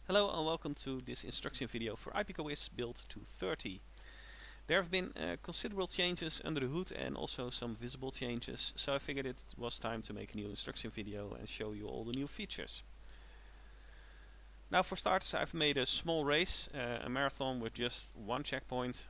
Hello and welcome to this instruction video for iPico Wiz Build 230. There have been considerable changes under the hood and also some visible changes, so I figured it was time to make a new instruction video and show you all the new features. Now for starters, I've made a small race, a marathon with just one checkpoint.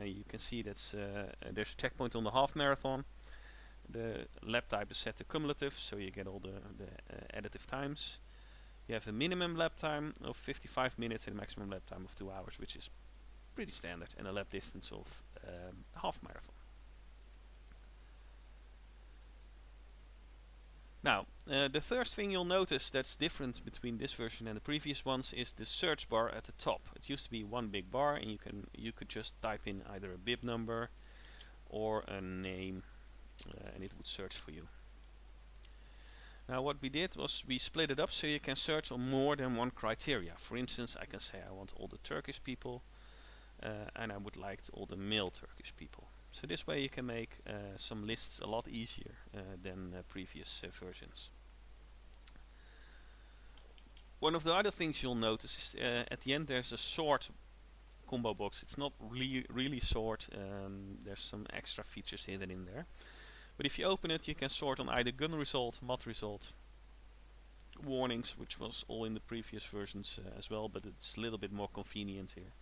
You can see there's a checkpoint on the half marathon. The lap type is set to cumulative, so you get all the additive times. You have a minimum lap time of 55 minutes and a maximum lap time of 2 hours, which is pretty standard, and a lap distance of half marathon. Now, the first thing you'll notice that's different between this version and the previous ones is the search bar at the top. It used to be one big bar, and you could just type in either a bib number or a name, and it would search for you. Now what we did was we split it up so you can search on more than one criteria. For instance, I can say I want all the Turkish people and I would like all the male Turkish people. So this way you can make some lists a lot easier than previous versions. One of the other things you'll notice is at the end there's a sort combo box. It's not really sort, there's some extra features hidden in there. But if you open it, you can sort on either gun result, mod result, warnings, which was all in the previous versions as well, but it's a little bit more convenient here.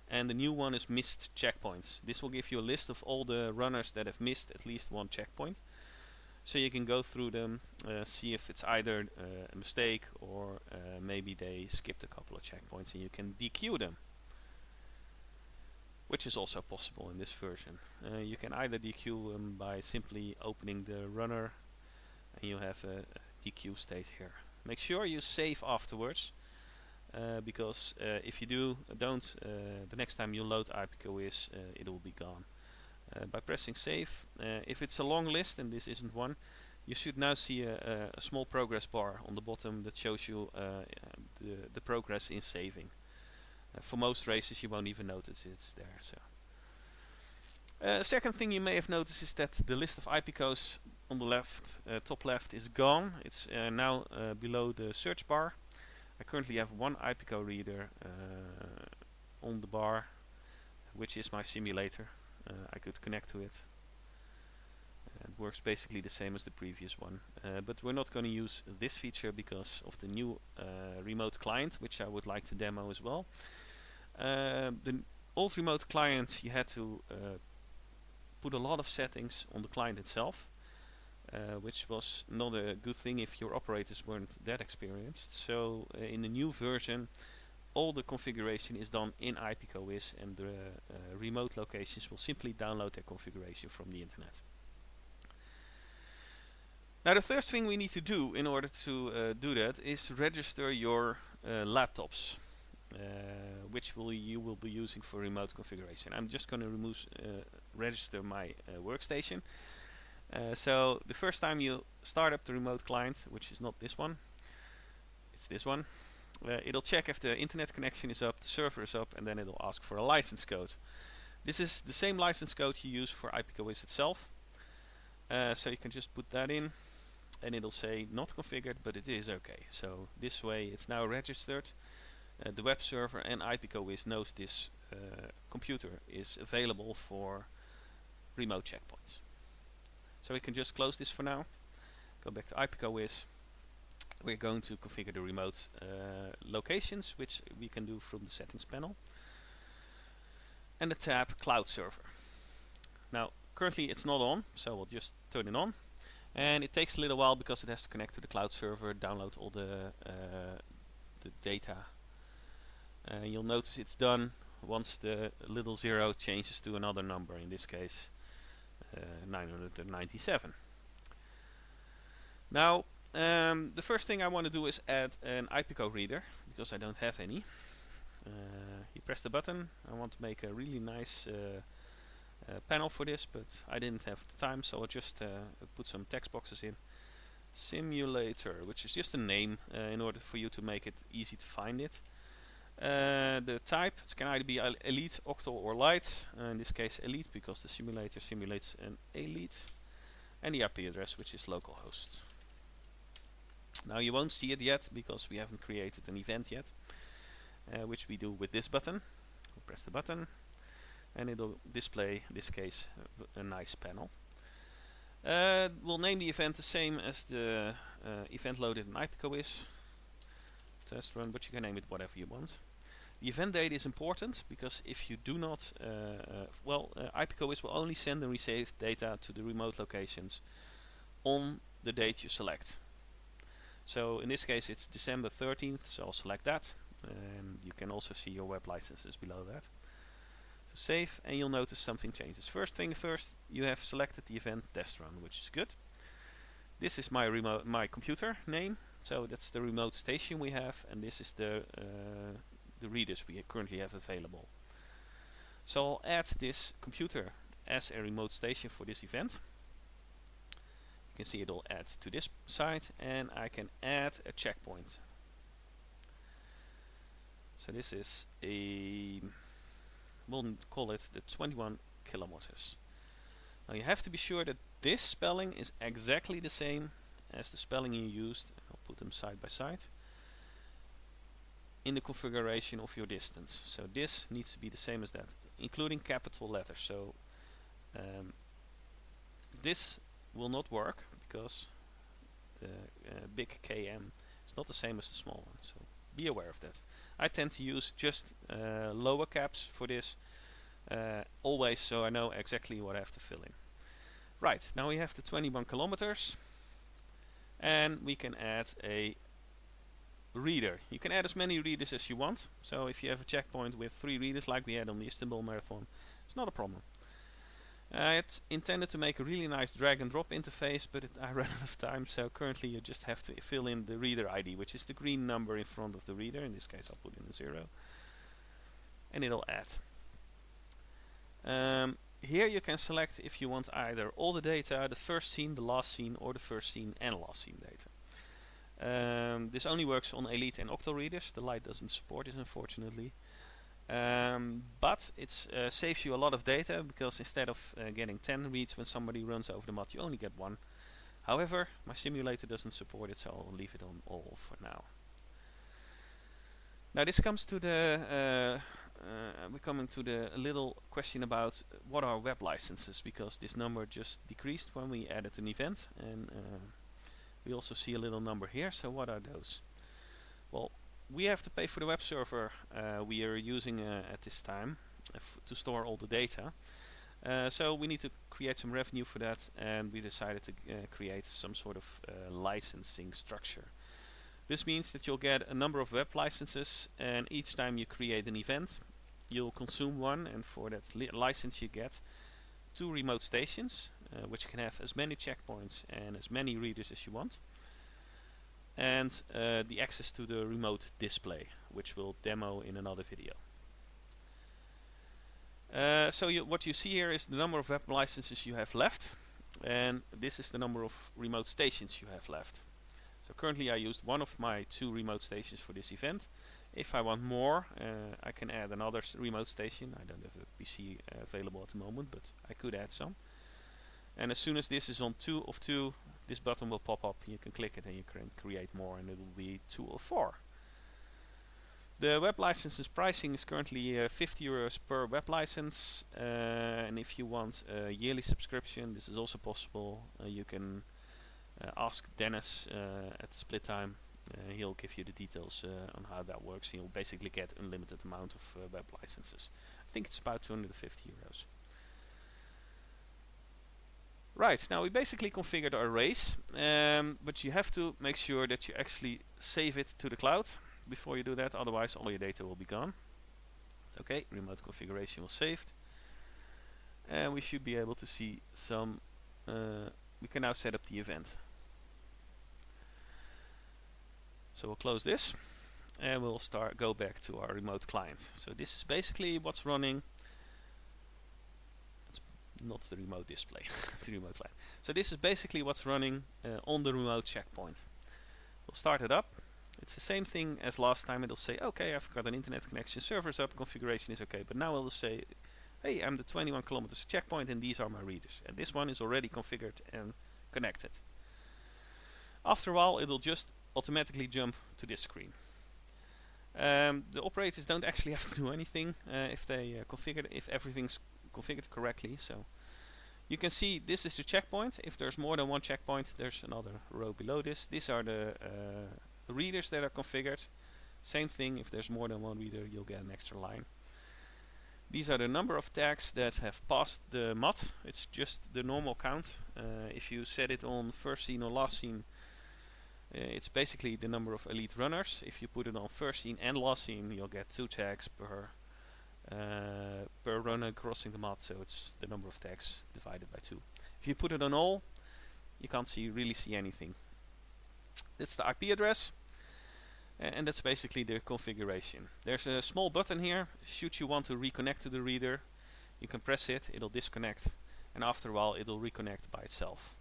And the new one is missed checkpoints. This will give you a list of all the runners that have missed at least one checkpoint. So you can go through them, see if it's either a mistake or maybe they skipped a couple of checkpoints, and you can DQ them, which is also possible in this version. You can either DQ them by simply opening the runner, and you have a DQ state here. Make sure you save afterwards, because if you don't, the next time you load iPico Wiz, it will be gone. By pressing save, if it's a long list, and this isn't one, you should now see a small progress bar on the bottom that shows you the progress in saving. For most races you won't even notice it's there. So, second thing you may have noticed is that the list of iPicos on the left, top left, is gone. It's now below the search bar. I currently have one iPico reader on the bar, which is my simulator. I could connect to it. It works basically the same as the previous one, but we're not going to use this feature because of the new remote client, which I would like to demo as well. The old remote client, you had to put a lot of settings on the client itself, which was not a good thing if your operators weren't that experienced. So in the new version, all the configuration is done in iPico Wiz, and the remote locations will simply download their configuration from the internet. Now the first thing we need to do in order to do that is register your laptops, which you will be using for remote configuration. I'm just going to register my workstation. So the first time you start up the remote client, which is not this one, it's this one, it'll check if the internet connection is up, the server is up, and then it'll ask for a license code. This is the same license code you use for iPico Wiz itself. So you can just put that in, and it'll say not configured, but it is okay. So this way it's now registered. The web server and iPico Wiz knows this computer is available for remote checkpoints. So we can just close this for now. Go back to iPico Wiz. We're going to configure the remote locations, which we can do from the settings panel. And the tab Cloud Server. Now currently it's not on, so we'll just turn it on. And it takes a little while because it has to connect to the cloud server, download all the data. You'll notice it's done once the little 0 changes to another number, in this case 997. Now the first thing I want to do is add an iPico reader, because I don't have any. You press the button. I want to make a really nice panel for this, but I didn't have the time, so I'll just put some text boxes in. Simulator, which is just a name in order for you to make it easy to find it. The type, it can either be Elite, Octal or Light. In this case Elite, because the simulator simulates an Elite. And the IP address, which is localhost. Now you won't see it yet because we haven't created an event yet, which we do with this button. We'll press the button and it'll display, in this case, a nice panel. We'll name the event the same as the event loaded in iPico is. Test run, but you can name it whatever you want. The event date is important because if you do not, iPico will only send and receive data to the remote locations on the date you select. So in this case it's December 13th, so I'll select that, and you can also see your web licenses below that. So save, and you'll notice something changes. First thing first, you have selected the event test run, which is good. This is my computer name, so that's the remote station we have, and this is the readers we currently have available. So I'll add this computer as a remote station for this event. You can see it'll add to this side, and I can add a checkpoint. So this is we'll call it the 21 kilometers. Now you have to be sure that this spelling is exactly the same as the spelling you used. I'll put them side by side in the configuration of your distance. So this needs to be the same as that, including capital letters. So this will not work because the big KM is not the same as the small one. So be aware of that. I tend to use just lower caps for this always, so I know exactly what I have to fill in. Right, now we have the 21 kilometers, and we can add a reader. You can add as many readers as you want. So if you have a checkpoint with 3 readers like we had on the Istanbul Marathon, it's not a problem. It's intended to make a really nice drag and drop interface, but I ran out of time, so currently you just have to fill in the reader ID, which is the green number in front of the reader. In this case I'll put in a 0, and it'll add. Here you can select if you want either all the data, the first scene, the last scene, or the first scene and last scene data. This only works on Elite and Octal readers. The Lite doesn't support this, unfortunately. But it saves you a lot of data, because instead of getting 10 reads when somebody runs over the mud, you only get 1. However, my simulator doesn't support it, so I'll leave it on all for now. Now this comes to the we're coming to the little question about what are web licenses, because this number just decreased when we added an event, and we also see a little number here. So what are those? Well, we have to pay for the web server we are using at this time to store all the data. So we need to create some revenue for that, and we decided to create some sort of licensing structure. This means that you'll get a number of web licenses, and each time you create an event you'll consume one, and for that license you get 2 remote stations, which can have as many checkpoints and as many readers as you want, and the access to the remote display, which we'll demo in another video. So what you see here is the number of web licenses you have left, and this is the number of remote stations you have left. So currently I used one of my 2 remote stations for this event. If I want more, I can add another remote station. I don't have a PC available at the moment, but I could add some. And as soon as this is on 2 of 2, this button will pop up. You can click it and you can create more, and it will be 2 of 4. The web licenses pricing is currently 50 euros per web license, and if you want a yearly subscription, this is also possible. You can ask Dennis at Split Time. He'll give you the details on how that works. You'll basically get unlimited amount of web licenses. I think it's about 250 euros. Right, now we basically configured our arrays, but you have to make sure that you actually save it to the cloud before you do that, otherwise all your data will be gone. Okay, remote configuration was saved, and we should be able to see some we can now set up the event. So we'll close this and we'll go back to our remote client. So this is basically what's running. It's not the remote display, the remote client. So this is basically what's running on the remote checkpoint. We'll start it up. It's the same thing as last time. It'll say, okay, I've got an internet connection, server's up, configuration is okay. But now it'll say, hey, I'm the 21 kilometers checkpoint and these are my readers. And this one is already configured and connected. After a while, it'll just automatically jump to this screen. The operators don't actually have to do anything if they if everything's configured correctly. So you can see this is the checkpoint. If there's more than one checkpoint, there's another row below this. These are the readers that are configured. Same thing, if there's more than one reader, you'll get an extra line. These are the number of tags that have passed the mod. It's just the normal count. If you set it on first scene or last scene, it's basically the number of elite runners. If you put it on first scene and last scene, you'll get 2 tags per runner crossing the mod, so it's the number of tags divided by 2. If you put it on all, you can't really see anything. That's the IP address, and that's basically the configuration. There's a small button here. Should you want to reconnect to the reader, you can press it, it'll disconnect, and after a while it'll reconnect by itself.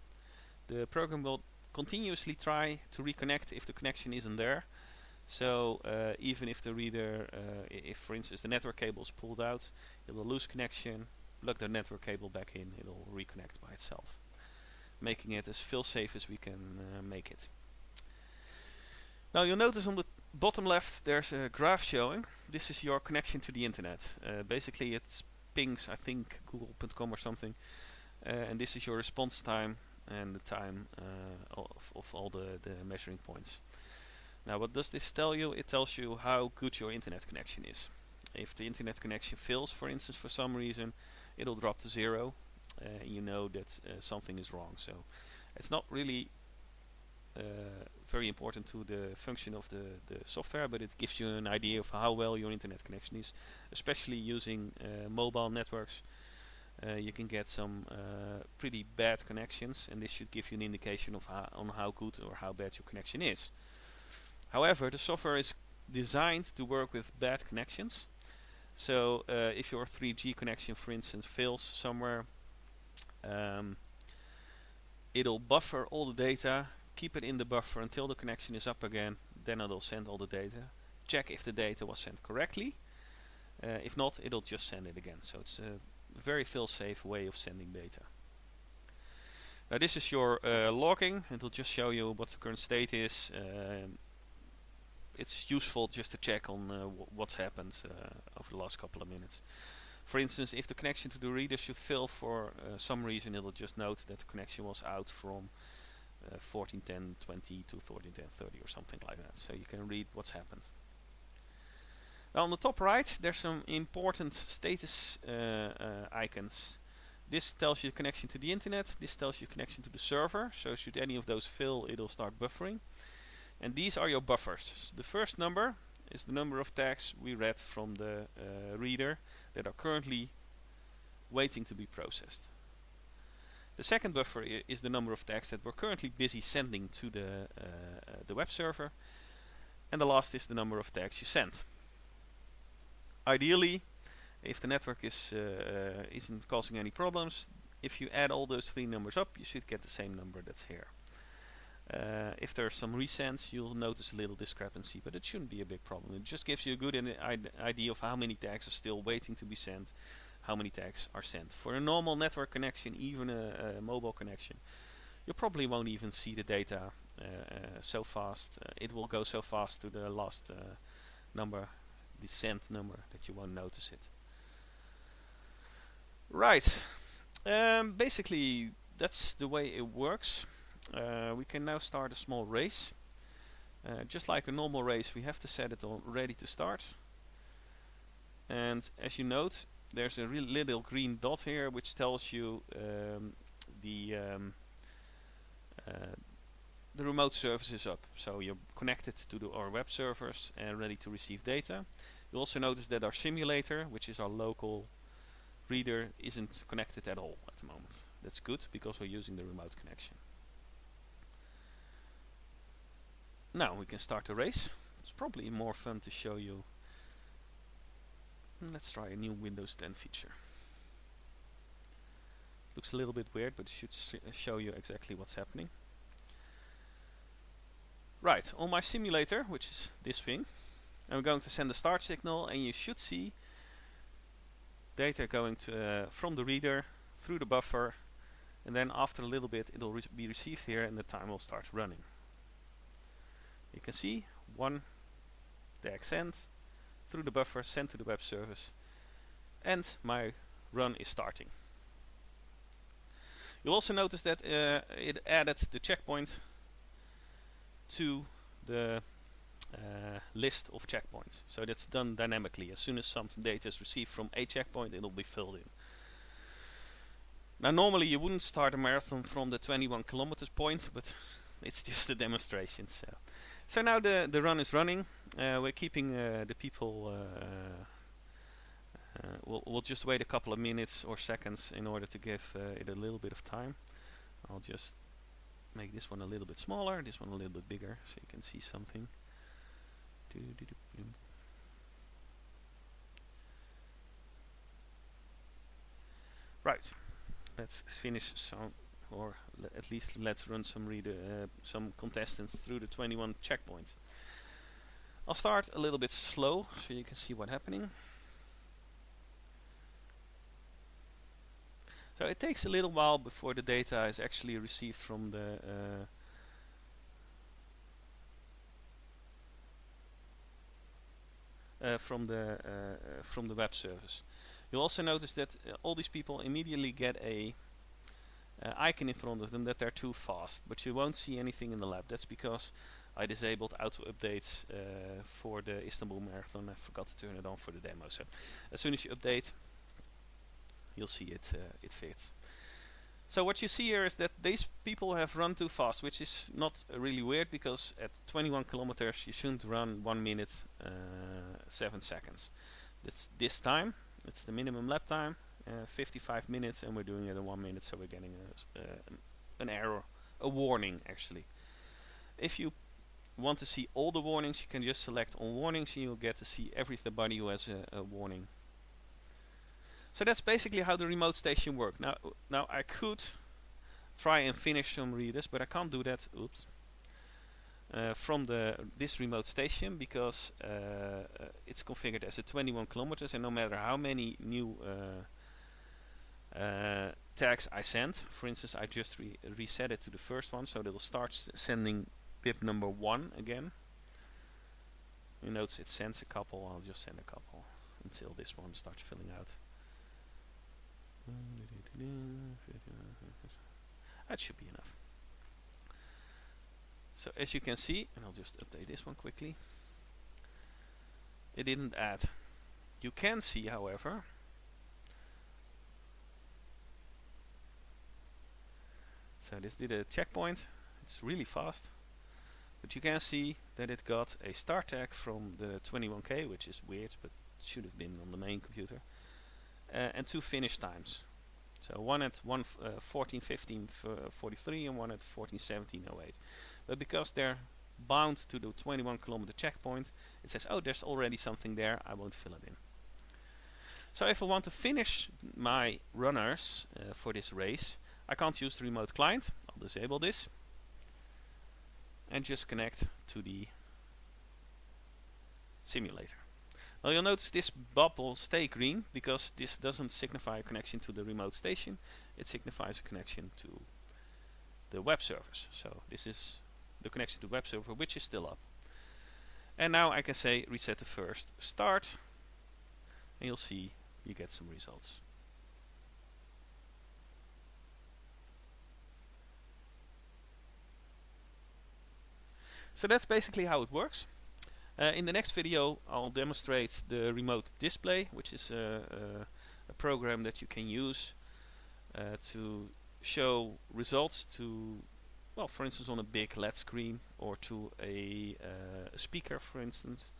The program will continuously try to reconnect if the connection isn't there. So even if the reader, if for instance the network cable is pulled out, it will lose connection, plug the network cable back in, it will reconnect by itself, making it as fail-safe as we can make it. Now you'll notice on the bottom left there's a graph showing. This is your connection to the internet. Basically it pings, I think, google.com or something, and this is your response time and the time of all the measuring points. Now what does this tell you? It tells you how good your internet connection is. If the internet connection fails, for instance, for some reason, it'll drop to 0. You know that something is wrong. So it's not really very important to the function of the software, but it gives you an idea of how well your internet connection is. Especially using mobile networks, you can get some pretty bad connections, and this should give you an indication of how good or how bad your connection is. However, the software is designed to work with bad connections. So if your 3G connection, for instance, fails somewhere, it'll buffer all the data, keep it in the buffer until the connection is up again, then it'll send all the data, check if the data was sent correctly. If not, it'll just send it again. So it's a very fail-safe way of sending data. Now this is your logging. It'll just show you what the current state is. It's useful just to check on what's happened over the last couple of minutes. For instance, if the connection to the reader should fail for some reason, it'll just note that the connection was out from 14.10.20 to 14.10.30 or something like that. So you can read what's happened. Now on the top right, there's some important status icons. This tells you connection to the internet. This tells you connection to the server. So should any of those fail, it'll start buffering. And these are your buffers. The first number is the number of tags we read from the reader that are currently waiting to be processed. The second buffer is the number of tags that we're currently busy sending to the web server. And the last is the number of tags you sent. Ideally, if the network isn't causing any problems, if you add all those 3 numbers up, you should get the same number that's here. If there's some resends, you'll notice a little discrepancy, but it shouldn't be a big problem. It just gives you a good idea of how many tags are still waiting to be sent, how many tags are sent. For a normal network connection, even a mobile connection, you probably won't even see the data so fast. It will go so fast to the last number, the sent number, that you won't notice it. Right. Basically, that's the way it works. We can now start a small race. Just like a normal race, we have to set it on ready to start. And as you note, there's a little green dot here which tells you the remote service is up. So you're connected to our web servers and ready to receive data. You also notice that our simulator, which is our local reader, isn't connected at all at the moment. That's good because we're using the remote connection. Now we can start the race. It's probably more fun to show you. Let's try a new Windows 10 feature. Looks a little bit weird, but it should show you exactly what's happening. Right, on my simulator, which is this thing, I'm going to send a start signal, and you should see data going to from the reader through the buffer, and then after a little bit it'll be received here and the time will start running. You can see one tag sent through the buffer, sent to the web service, and my run is starting. You'll also notice that it added the checkpoint to the list of checkpoints. So that's done dynamically. As soon as some data is received from a checkpoint, it'll be filled in. Now normally you wouldn't start a marathon from the 21 kilometers point, but it's just a demonstration. So now the run is running. We're keeping the people. We'll just wait a couple of minutes or seconds in order to give it a little bit of time. I'll just make this one a little bit smaller, this one a little bit bigger, so you can see something. Right, let's finish some, or at least let's run some contestants through the 21 checkpoints. I'll start a little bit slow so you can see what's happening. So it takes a little while before the data is actually received from the web service. You'll also notice that all these people immediately get a icon in front of them that they're too fast, but you won't see anything in the lab. That's because I disabled auto updates for the Istanbul Marathon. I forgot to turn it on for the demo. So as soon as you update, you'll see it fits. So what you see here is that these people have run too fast, which is not really weird, because at 21 kilometers you shouldn't run 1 minute 7 seconds. This time, it's the minimum lap time, 55 minutes, and we're doing it in 1 minute, so we're getting an error, a warning actually. If you want to see all the warnings, you can just select on warnings and you'll get to see everybody who has a warning. So that's basically how the remote station works. Now I could try and finish some readers, but I can't do that. Oops. From this remote station, because it's configured as a 21 kilometers, and no matter how many new tags I send, for instance, I just reset it to the first one, so it'll start sending bib number 1 again. You notice it sends a couple. I'll just send a couple until this one starts filling out. That should be enough. So as you can see, and I'll just update this one quickly, it didn't add. You can see, however, so this did a checkpoint. It's really fast, but you can see that it got a start tag from the 21k, which is weird, but should have been on the main computer. And 2 finish times. So one at 14:15:43 and one at 14:17:08. But because they're bound to the 21 kilometer checkpoint, it says, oh, there's already something there, I won't fill it in. So if I want to finish my runners for this race, I can't use the remote client. I'll disable this and just connect to the simulator. Now you'll notice this bubble stay green, because this doesn't signify a connection to the remote station, it signifies a connection to the web servers. So this is the connection to the web server, which is still up. And now I can say reset the first start, and you'll see you get some results. So that's basically how it works. In the next video I'll demonstrate the remote display, which is a program that you can use to show results to, well, for instance, on a big LED screen, or to a speaker, for instance.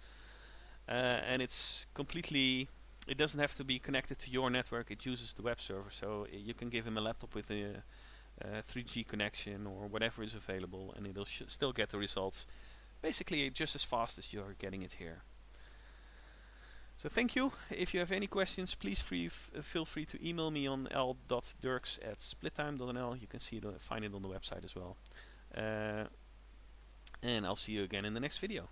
And it's completely, it doesn't have to be connected to your network, it uses the web server, so you can give him a laptop with a 3G connection or whatever is available, and it'll still get the results basically just as fast as you're getting it here. So thank you. If you have any questions, please feel free to email me on l.dirks@splittime.nl. You can find it on the website as well. And I'll see you again in the next video.